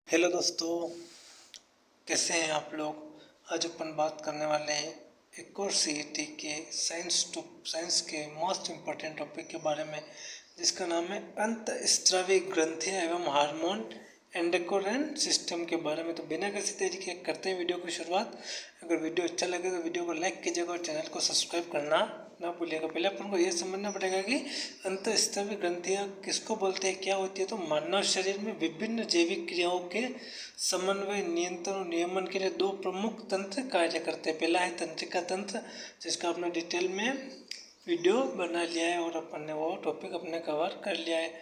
Hello दोस्तों, कैसे हैं आप लोग। आज अपन बात करने वाले हैं एक और सीईटी के साइंस के मोस्ट इम्पोर्टेंट टॉपिक के बारे में, जिसका नाम है अंतःस्रावी ग्रंथियां एवं हार्मोन एंडोक्राइन सिस्टम के बारे में। तो बिना किसी देरी के करते हैं वीडियो की शुरुआत। अगर वीडियो अच्छा लगे तो वीडियो को लाइक कीजिएगा और चैनल को सब्सक्राइब करना ना भूलिएगा। पहले अपन को यह समझना पड़ेगा कि अंतःस्रावी ग्रंथियां किसको बोलते हैं, क्या होती है। तो मानव शरीर में विभिन्न जैविक क्रियाओं के समन्वय, नियंत्रण और नियमन के लिए दो प्रमुख तंत्र कार्य करते हैं। पहला है तंत्रिका तंत्र, जिसका आपने डिटेल में वीडियो बना लिया है और अपन ने वो टॉपिक अपने कवर कर लिया है।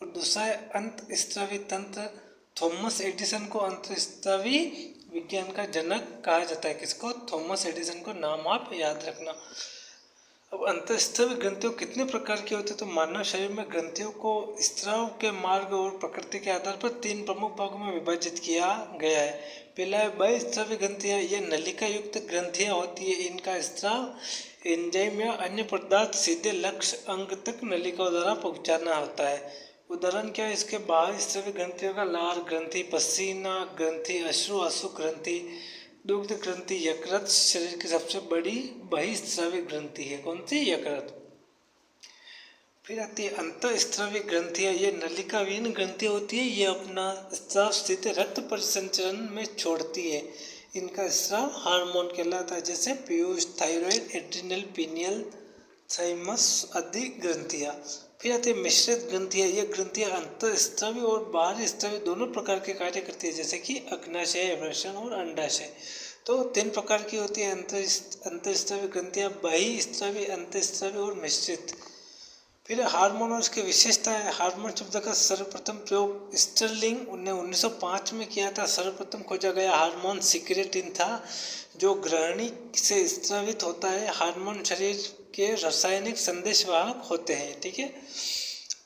और दूसरा है अंतःस्रावी तंत्र। थॉमस एडिसन को अंतःस्रावी विज्ञान का जनक कहा जाता है। किसको? थॉमस एडिसन को। नाम आप याद रखना। अब अंतःस्रावी ग्रंथियों कितने प्रकार की होती है। तो मानव शरीर में ग्रंथियों को स्राव के मार्ग और प्रकृति के आधार पर तीन प्रमुख भागों में विभाजित किया गया है। पहला है बहिस्रावी ग्रंथियां। ये नलिका युक्त ग्रंथियां होती है। इनका स्राव एंजाइम या अन्य पदार्थ सीधे लक्ष्य अंग तक नलिकाओं द्वारा पहुंचाना होता है। उदाहरण क्या है इसके? बहिस्रावी ग्रंथियों का लार ग्रंथि, पसीना ग्रंथि, अश्रु आंसू ग्रंथि, दुग्ध ग्रंथि, यकृत शरीर की सबसे बड़ी बहिस्रावी ग्रंथि है। कौन सी? यकृत। फिर आती है अंतःस्रावी ग्रंथियां। ये नलिकाविहीन ग्रंथियां होती है। ये अपना स्राव सीधे रक्त परिसंचरण में छोड़ती है। इनका स्राव हार्मोन कहलाता है, जैसे Piyush, thyroid, adrenal, pineal, thymus आदि ग्रंथियां। फिर आती है मिश्रित ग्रंथियां। ये ग्रंथियां अंतःस्रावी और बाह्यस्रावी दोनों प्रकार के कार्य करती है, जैसे कि अग्नाशय, वृषण और अंडाशय। तो तीन प्रकार की होती है अंतःस्रावी ग्रंथियां: बहिस्रावी, अंतःस्रावी और मिश्रित। फिर हार्मोन और इसकी विशेषता है। हार्मोन शब्द का सर्वप्रथम प्रयोग स्टर्लिंग ने 1905 में किया था। सर्वप्रथम खोजा गया हार्मोन सिक्रेटिन था, जो ग्रहणी से स्रावित होता है। हार्मोन शरीर के रासायनिक संदेशवाहक होते हैं। ठीक है।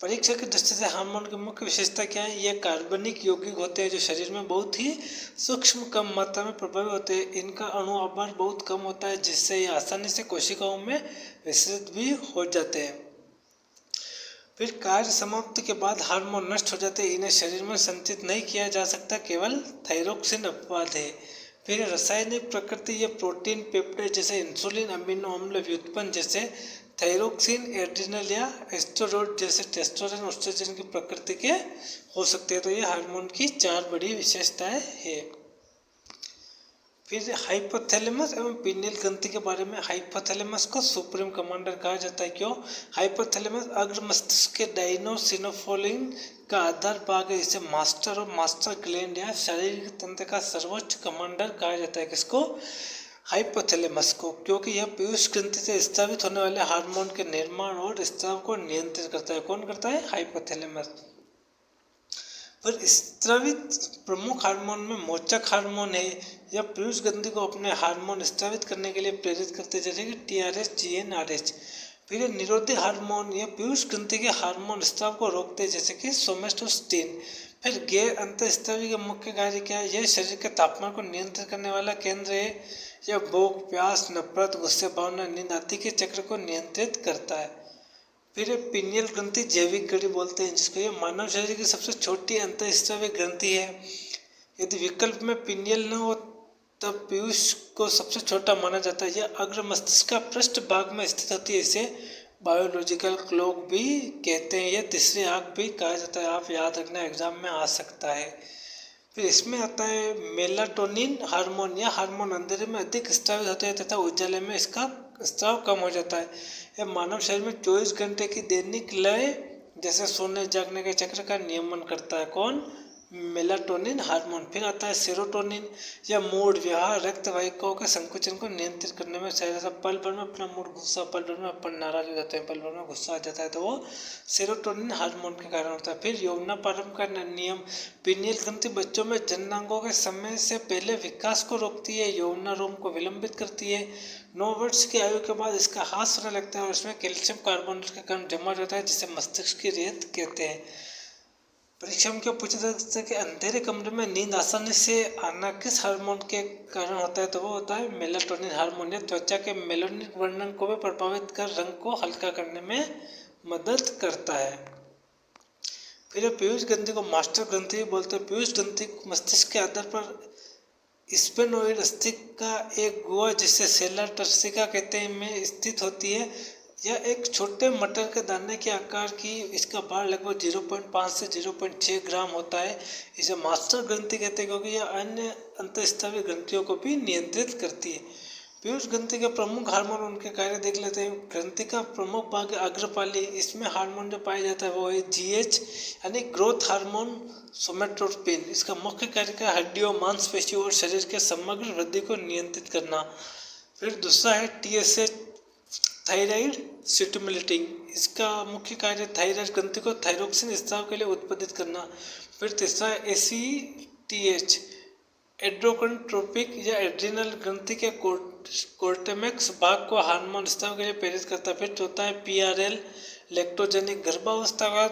परीक्षा की दृष्टि से हार्मोन की मुख्य विशेषता क्या है? ये कार्बनिक यौगिक होते हैं जो शरीर में बहुत ही सूक्ष्म कम मात्रा में प्रभावी होते हैं। इनका अणु आकार बहुत कम होता है, जिससे ये आसानी से कोशिकाओं में विसर्जित भी हो जाते हैं। फिर कार्य समाप्ति के बाद हार्मोन नष्ट हो जाते हैं। इन्हें शरीर में संचित नहीं किया जा सकता, केवल थायरोक्सिन अपवाद है। फिर रासायनिक प्रकृति। ये प्रोटीन, पेप्टाइड जैसे इंसुलिन, अमीनो अम्ल व्युत्पन्न जैसे थायरोक्सिन, एड्रिनल या एस्टेरोइड जैसे टेस्टोस्टेरोन, एस्ट्रोजन की प्रकृति के हो सकते हैं। तो ये हार्मोन की चार बड़ी विशेषताएं हैं। फिर हाइपोथैलेमस एवं पीनियल ग्रंथि के बारे में। हाइपोथैलेमस को सुप्रीम कमांडर कहा जाता है। क्यों? हाइपोथैलेमस अग्र मस्तिष्क के डायनोसिनोफोलिन का आधार भाग है। इसे मास्टर और मास्टर ग्लैंड या शारीरिक तंत्र का सर्वोच्च कमांडर कहा जाता है। किसको? हाइपोथैलेमस को, क्योंकि यह पीयूष ग्रंथि से स्रावित होने वाले हार्मोन के निर्माण और स्राव को नियंत्रित करता है। कौन करता है? हाइपोथैलेमस। पर स्रावित प्रमुख हार्मोन में मोचक हार्मोन है। यह पीयूष ग्रंथि को अपने हार्मोन स्रावित करने के लिए प्रेरित करते हैं, जैसे कि टीआरएच, जीएनआरएच। फिर निरोधी हार्मोन। यह पीयूष ग्रंथि के हार्मोन स्राव को रोकते हैं, जैसे कि सोमेस्टोस्टिन। फिर गैर अंतःस्रावी का मुख्य कार्य क्या है? यह शरीर के तापमान को नियंत्रित करने वाला केंद्र है। यह भूख, प्यास, नफरत, गुस्से, भावना, नींद आदि के चक्र को नियंत्रित करता है। फिर पीनियल ग्रंथि जैविक घड़ी बोलते हैं जिसको। ये मानव शरीर की सबसे छोटी अंतःस्रावी ग्रंथि है। यदि विकल्प में पीनियल न हो तब पीयूष को सबसे छोटा माना जाता है। यह अग्र मस्तिष्क का पृष्ठ भाग में स्थित होती है। इसे बायोलॉजिकल क्लॉक भी कहते हैं। यह तीसरी आंख भी कहा जाता है। आप याद रखना, एग्जाम में आ सकता है। फिर इसमें आता है मेलाटोनिन हार्मोन। यह हार्मोन अंधेरे में अधिक स्रावित होते हैं तथा उजाले में इसका स्राव कम हो जाता है। यह मानव शरीर में 24 घंटे की दैनिक लय, जैसे सोने जागने के चक्र का नियमन करता है। कौन? Melatonin hormone. फिर आता है सेरोटोनिन। यह मूड, व्यवहार, रक्त वाहिकाओं के संकुचन को नियंत्रित करने में सहायता है। पल भर में अपना मूड गुस्सा, पल भर में अपन नाराज हो जाते हैं, पल भर में गुस्सा आ जाता है, तो वो सेरोटोनिन हार्मोन के कारण होता है। फिर यौनापारंभ का नियम। पीनियल ग्रंथि बच्चों में जन्नांगों के समय से पहले विकास को रोकती है। यौनारोम को विलंबित करती है। 9 वर्ष की आयु के बाद इसका ह्रास होने लगता है और इसमें कैल्शियम कार्बोनेट के कारण जमा जाता है, जिसे मस्तिष्क की रेत कहते हैं। परीक्षा में क्या पूछा जा सकता है कि अंधेरे कमरे में नींद आसानी से आना किस हार्मोन के कारण होता है? तो वो होता है मेलाटोनिन हार्मोन। यह त्वचा के मेलानिक वर्णन को भी प्रभावित कर रंग को हल्का करने में मदद करता है। फिर पीयूष ग्रंथि को मास्टर ग्रंथि भी बोलते हैं। पीयूष ग्रंथि मस्तिष्क के आधार पर स्पेनोइड अस्थि का एक गुहा जिसे सेला टर्सिका कहते हैं में स्थित होती है। यह एक छोटे मटर के दाने के आकार की, इसका भार लगभग 0.5 से 0.6 ग्राम होता है। इसे मास्टर ग्रंथि कहते हैं क्योंकि यह अन्य अंतःस्रावी ग्रंथियों को भी नियंत्रित करती है। पीयूष ग्रंथि के प्रमुख हार्मोन, उनके कार्य देख लेते हैं। ग्रंथि का प्रमुख भाग अग्रपाली, इसमें हार्मोन जो पाया जाता है वो है जीएच यानी ग्रोथ हार्मोन सोमेटोट्रोपिन। इसका मुख्य कार्य है हड्डियों, मांसपेशियों और शरीर के समग्र वृद्धि को नियंत्रित करना। फिर दूसरा है टीएसएच थायराइड स्टिमुलेटिंग। इसका मुख्य कार्य थायराइड ग्रंथि को थायरोक्सिन स्राव के लिए उत्पादित करना। फिर तीसरा है एसीटीएच एड्रोकनट्रोपिक या एड्रिनल ग्रंथि के कोर्टेमेक्स भाग को हार्मोन स्राव के लिए प्रेरित करता है। फिर चौथा है पीआरएल लैक्टोजेनिक, गर्भावस्था का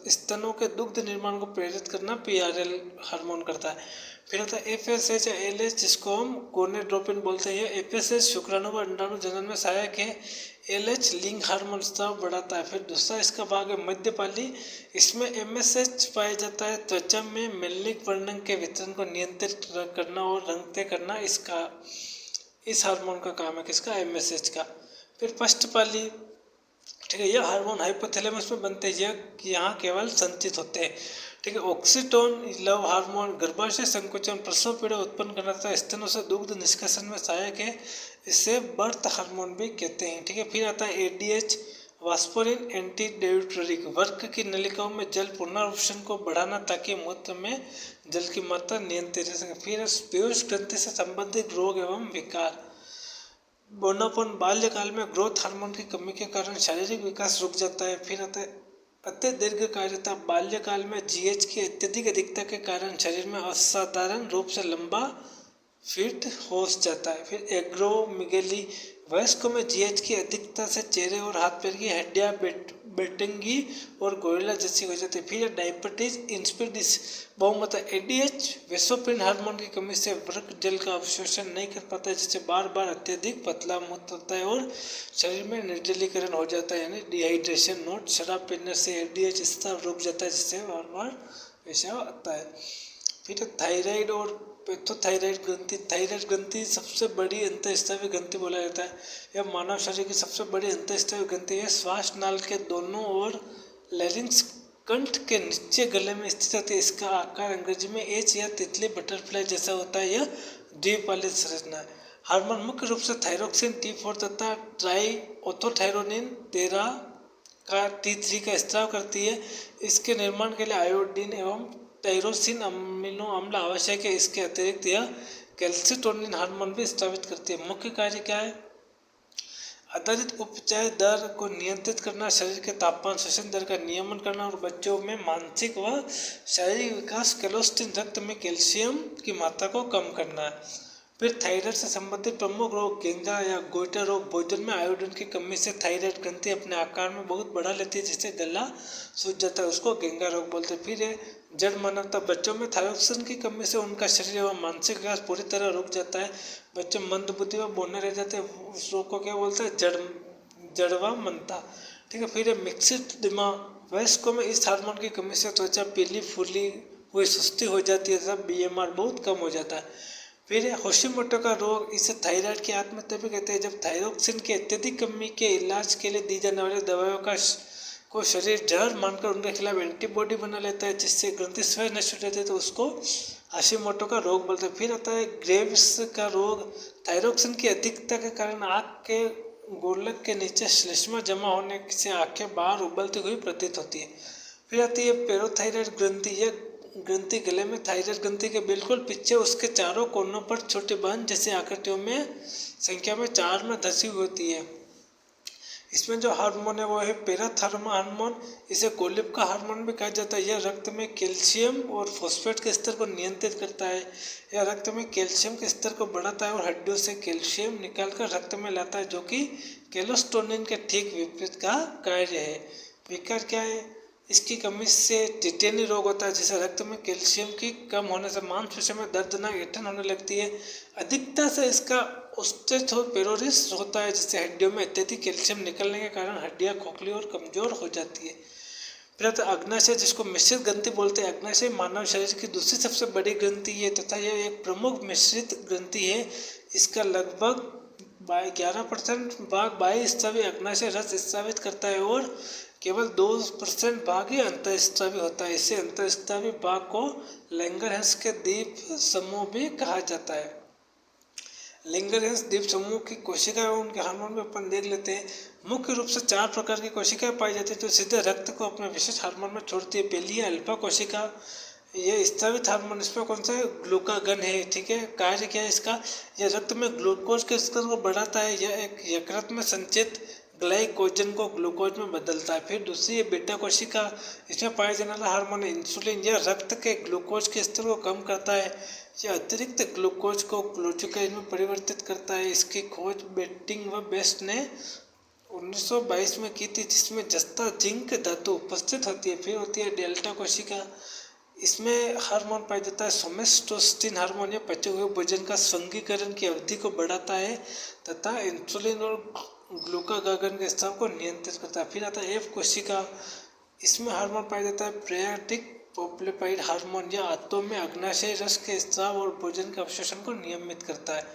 स्तनों के दुग्ध निर्माण को प्रेरित करना पीआरएल हार्मोन करता है। फिर आता है एफएसएच या एलएच जिसको हम गोनेड्रोपिन बोलते हैं। एफएसएच शुक्राणु व अंडाणु जनन में सहायक है। एलएच लिंग हार्मोन स्राव बढ़ाता है। फिर दूसरा इसका भाग है मध्यपाली, इसमें एमएसएच पाया जाता है। त्वचा में मेलनिक वर्णन के वितरण को नियंत्रित करना और रंगते करना इस हार्मोन का काम है, किसका, एमएसएच का। फिर पष्टपाली, ठीक है, यह हार्मोन हाइपोथैलेमस में बनते हैं, यहाँ केवल संचित होते हैं। ठीक है, ऑक्सीटोन लव हार्मोन गर्भाशय संकोचन, प्रसव पीड़ा उत्पन्न करना तथा स्तनों से दुग्ध निष्कासन में सहायक है। इसे बर्थ हार्मोन भी कहते हैं। ठीक है, फिर आता है एडीएच वास्पोरिन एंटीडायूटरिक, वर्क की नलिकाओं में जल पुनर्वसन को बढ़ाना ताकि मूत्र में जल की मात्रा नियंत्रित रह सके। फिर पीयूष ग्रंथि से संबंधित रोग एवं विकार। बोनापन, बाल्यकाल में ग्रोथ हार्मोन की कमी के कारण शारीरिक विकास रुक जाता है। फिर आता है अत्यधिक, बाल्यकाल में जीएच की अत्यधिक अधिकता के कारण शरीर में असाधारण रूप से लंबा फिट हो जाता है। फिर एग्रोमिगेली, वयस्कों में जीएच की अधिकता से चेहरे और हाथ पैर की हड्डियां बेटंगी और गोरिल्ला जैसी हो जाती है। फिर डायबिटीज इंस्पिडिस, बहुमत एडीएच वेसोप्रिन हार्मोन की कमी से वृक्क जल का अवशोषण नहीं कर पाता है, जिससे बार बार अत्यधिक पतला मूत्र होता है और शरीर में निर्जलीकरण हो जाता है यानी डिहाइड्रेशन। नोट, शराब पीने से एडीएच स्तर रुक जाता है जिससे बार बार पेशाब आता है। फिर थायराइड और पैथोथायराइड ग्रंथि। थायराइड ग्रंथि सबसे बड़ी अंतःस्रावी ग्रंथि बोला जाता है। यह मानव शरीर की सबसे बड़ी अंतःस्रावी ग्रंथि है। श्वास नाल के दोनों ओर लैरिंक्स कंठ के नीचे गले में स्थित होती है। इसका आकार अंग्रेजी में एच या तितली बटरफ्लाई जैसा होता है। यह द्विपालित संरचना है। हार्मोन मुख्य रूप से थायरोक्सिन T4 तथा ट्राइओथोथायरोनिन 13 का T3 का स्राव करती है। इसके निर्माण के लिए आयोडीन एवं टायरोसिन अमीनो अम्ल आवश्यक है। इसके अतिरिक्त यह कैल्सिटोनिन हार्मोन भी स्रावित करती है। मुख्य कार्य क्या है? आधारित उपचाय दर को नियंत्रित करना, शरीर के तापमान श्वसन दर का नियमन करना और बच्चों में मानसिक व शारीरिक विकास, कोलेस्ट्रॉल रक्त में कैल्शियम की मात्रा को कम करना है। फिर थायराइड से संबंधित प्रमुख रोग गेंगा या गोइटर रोग। भोजन में आयोडीन की कमी से थायराइड ग्रंथि अपने आकार में बहुत बढ़ा लेती है, जिससे गला सूज जाता है, उसको गेंगा रोग बोलते हैं। फिर जड़ मानवता, बच्चों में थायरोक्सिन की कमी से उनका शरीर एवं मानसिक विकास पूरी तरह रुक जाता है। बच्चे मंदबुद्धि व बोलने रह जाते हैं, उस रोग को क्या बोलते हैं? जड़वा मनता। ठीक है, फिर मिक्सिड दिमाग। वयस्कों में इस हार्मोन की कमी से त्वचा पीली फूली हुई सुस्ती हो जाती है, तथा बीएमआर बहुत कम हो जाता है। फिर होशिमोटो का रोग, इसे थायराइड की आत्महत्या भी कहते हैं। जब थायरोक्सिन की अत्यधिक कमी के इलाज के लिए दी जाने वाली दवाओं को शरीर जहर मानकर उनके खिलाफ एंटीबॉडी बना लेता है, जिससे ग्रंथि स्वयं नष्ट हो जाती है, तो उसको हाशिमोटो का रोग बोलते हैं। फिर आता है ग्रेव्स का रोग। थायरोक्सिन की अधिकता के कारण आँख के गोलक के नीचे श्लेष्मा जमा होने से आंखें बाहर उबलती हुई प्रतीत होती है। फिर आती है पैराथायराइड ग्रंथि। यह ग्रंथि गले में थायराइड ग्रंथि के बिल्कुल पीछे उसके चारों कोनों पर छोटे बहन जैसी आकृतियों में संख्या में 4 में धसी होती है। इसमें जो हार्मोन है वो है पैराथायरॉयड हार्मोन। इसे कोलिप का हार्मोन भी कहा जाता है। यह रक्त में कैल्शियम और फॉस्फेट के स्तर को नियंत्रित करता है। यह रक्त में कैल्शियम के स्तर को बढ़ाता है और हड्डियों से कैल्शियम निकालकर रक्त में लाता है, जो कि कोलेस्टोनिन के ठीक विपरीत का कार्य है। विकार क्या है? इसकी कमी से टिटेनी रोग होता है, जिसे रक्त में कैल्शियम की कम होने से मांसपेशियों में दर्दनाक ऐंठन होने लगती है। अधिकता से इसका ऑस्टियोपेरोसिस होता है, जिससे हड्डियों में अत्यधिक कैल्शियम निकलने के कारण हड्डियां खोखली और कमजोर हो जाती है। फिर आता है अग्नाशय, जिसको मिश्रित ग्रंथि बोलते हैं। अग्नाशय मानव शरीर की दूसरी सबसे बड़ी ग्रंथि है तथा यह एक प्रमुख मिश्रित ग्रंथि है। इसका लगभग 11% भाग बाह्य स्रावी अग्नाशय रस स्रावित करता है और केवल 2% भाग ही अंतःस्रावी होता है। इसे अंतःस्रावी भाग को लैंगरहैंस के द्वीप समूह भी कहा जाता है। लैंगरहैंस द्वीप समूह की कोशिकाएं और उनके हार्मोन में अपन देख लेते हैं। मुख्य रूप से 4 प्रकार की कोशिकाएं पाई जाती है जो सीधे रक्त को अपने विशेष हार्मोन में छोड़ती है। पहली है अल्फा कोशिका, ये स्रावित हार्मोन, इसमें कौन सा है, ग्लूकागन है। ठीक है, कार्य क्या है इसका, यह रक्त में ग्लूकोज के स्तर को बढ़ाता है। यह एक यकृत में संचित ग्लाइकोजन को ग्लूकोज में बदलता है। फिर दूसरी है बीटा कोशिका, इसमें पाया जाने वाला हार्मोन है इंसुलिन। यह रक्त के ग्लूकोज के स्तर को कम करता है। यह अतिरिक्त ग्लूकोज को ग्लूकोज में परिवर्तित करता है। इसकी खोज बेटिंग व बेस्ट ने 1922 में की थी, जिसमें जस्ता जिंक धातु उपस्थित होती है। फिर होती है डेल्टा कोशिका, इसमें हार्मोन पाया जाता है सोमेटोस्टिन हार्मोन। यह पचे हुए भोजन का स्वंगीकरण की अवधि को बढ़ाता है तथा इंसुलिन और ग्लूकागन के स्तर को नियंत्रित करता है। फिर आता है एफ कोशिका, इसमें हार्मोन पाया जाता है प्रेयाटिक पोप्लेपाइड हार्मोन। यह आंतों में अग्नाशय रस के स्राव और भोजन के अवशोषण को नियमित करता है।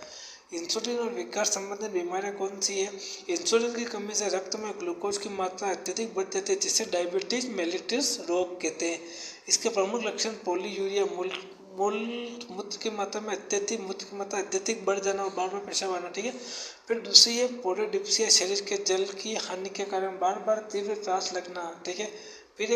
इंसुलिन और विकार संबंधित बीमारियां कौन सी है, इंसुलिन की कमी से रक्त में ग्लूकोज की मात्रा अत्यधिक बढ़ जाती है, जिसे डायबिटीज मेलिटस रोग कहते हैं। इसके प्रमुख लक्षण पॉलीयूरिया, मूल मूत्र की मात्रा में अत्यधिक बढ़ जाना और बार बार पेशाब आना। ठीक है, फिर दूसरी है पोलीडिप्सिया, शरीर के जल की हानि के कारण बार बार तीव्र प्यास लगना। ठीक है, फिर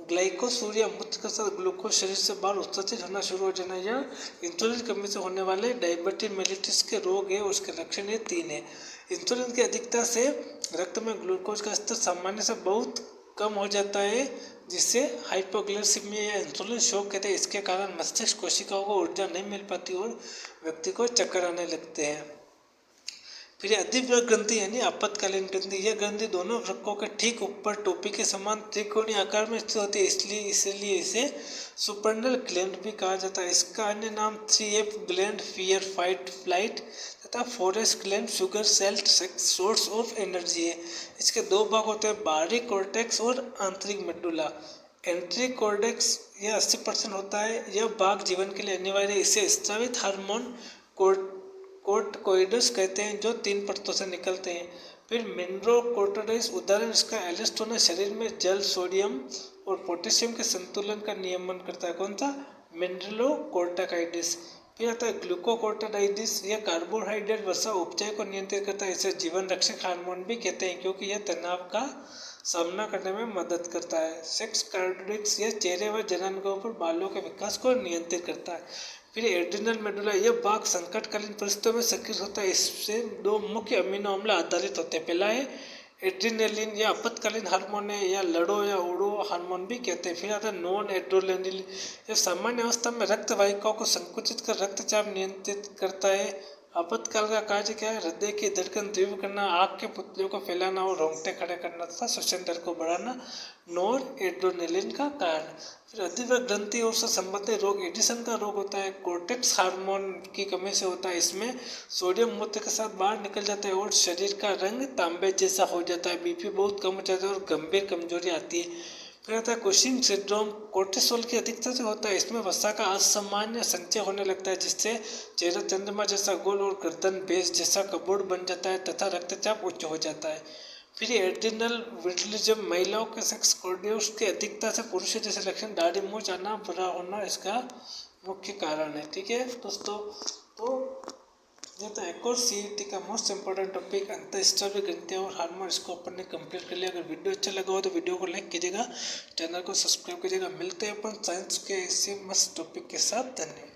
ग्लाइकोसूरिया, मूत्र के साथ ग्लूकोज शरीर से बाहर उत्सर्जित होना शुरू हो जाना। यह इंसुलिन कमी से होने वाले डायबिटीज मेलिटस के रोग है। उसके लक्षण ये 3 है। इंसुलिन की अधिकता से रक्त में ग्लूकोज का स्तर सामान्य से बहुत कम हो जाता है, जिससे हाइपोग्लाइसीमिया या इंसुलिन शॉक कहते हैं। इसके कारण मस्तिष्क कोशिकाओं को ऊर्जा नहीं मिल पाती और व्यक्ति को चक्कर आने लगते हैं। फिर अधिवृक्क ग्रंथि यानी आपातकालीन ग्रंथि, यह ग्रंथि दोनों वृक्कों के ठीक ऊपर टोपी के समान त्रिकोणीय आकार में स्थित होती है, इसलिए इसे सुपर्नल ग्लैंड भी कहा जाता है। इसका अन्य नाम 3F gland fear fight flight तथा 4S ग्लैंड शुगर सेल्ट सोर्स ऑफ एनर्जी है। इसके 2 भाग होते हैं, बाहरी कॉर्टेक्स और आंतरिक मेडुला। एंट्री कॉर्टेक्स यह 80% होता है। यह भाग जीवन के लिए अनिवार्य है। इसे स्रावित हार्मोन कोर्टिकोइड्स कहते हैं जो 3 परतों से निकलते हैं। फिर मिनरोकोर्टिकोइड्स, उदाहरण इसका एल्डोस्टेरोन, शरीर में जल, सोडियम और पोटेशियम के संतुलन का नियमन करता है। कौन सा, मिनरलोकोर्टिकोइड्स। फिर आता है ग्लूकोकोर्टिकोइड्स, यह कार्बोहाइड्रेट वसा उपचय को नियंत्रित करता है। इसे जीवन रक्षक हार्मोन भी कहते हैं क्योंकि यह तनाव का सामना करने में मदद करता है। सेक्स कार्डिक्स, यह चेहरे व जनांगों पर बालों के विकास को नियंत्रित करता है। फिर एड्रिनल मेडुला, यह भाग संकटकालीन परिस्थितियों में सक्रिय होता है। इससे 2 मुख्य अमीनो अम्ल आधारित होते हैं। पहला है एड्रिनलिन, यह आपातकालीन हार्मोन है, या लड़ो या उड़ो हार्मोन भी कहते हैं। फिर आता है नॉन एड्रेनलिन, यह सामान्य अवस्था में रक्त वाहिकाओं को संकुचित कर रक्तचाप नियंत्रित करता है। आपातकाल का कार्य क्या है, हृदय की धड़कन तीव्र करना, आँख के पुतलियों को फैलाना और रोंगटे खड़े करना तथा श्वसन दर को बढ़ाना नॉन एड्रेनलिन का कारण। फिर अधिवृक्क ग्रंथि और उससे संबंधित रोग एडिसन का रोग होता है, कोर्टेक्स हार्मोन की कमी से होता है। इसमें सोडियम मूत्र के साथ बाहर निकल जाता है और शरीर का रंग तांबे जैसा हो जाता है। बीपी बहुत कम हो जाता है और गंभीर कमजोरी आती है। फिर आता है कुशिंग सिंड्रोम, कोर्टिसोल की अधिकता से होता है। इसमें वसा का असामान्य संचय होने लगता है, जिससे चेहरा चंद्रमा जैसा गोल और गर्दन बेस जैसा कबोर्ड बन जाता है तथा रक्तचाप उच्च हो जाता है। फिर एड्रिनल विटलिज्म, महिलाओं के सेक्स कोर्डियोस की अधिकता से पुरुषों जैसे लक्षण, दाढ़ी मूंछ आना, बुरा होना इसका मुख्य कारण है। ठीक है दोस्तों, तो ये तो एक और CET का मोस्ट इंपॉर्टेंट टॉपिक अंतःस्रावी ग्रंथियां और हार्मोन, इसको अपन ने कंप्लीट कर लिया। अगर वीडियो अच्छा लगा हो तो वीडियो को लाइक कीजिएगा, चैनल को सब्सक्राइब कीजिएगा। मिलते हैं अपन साइंस के इसी मस्त टॉपिक के साथ। धन्यवाद।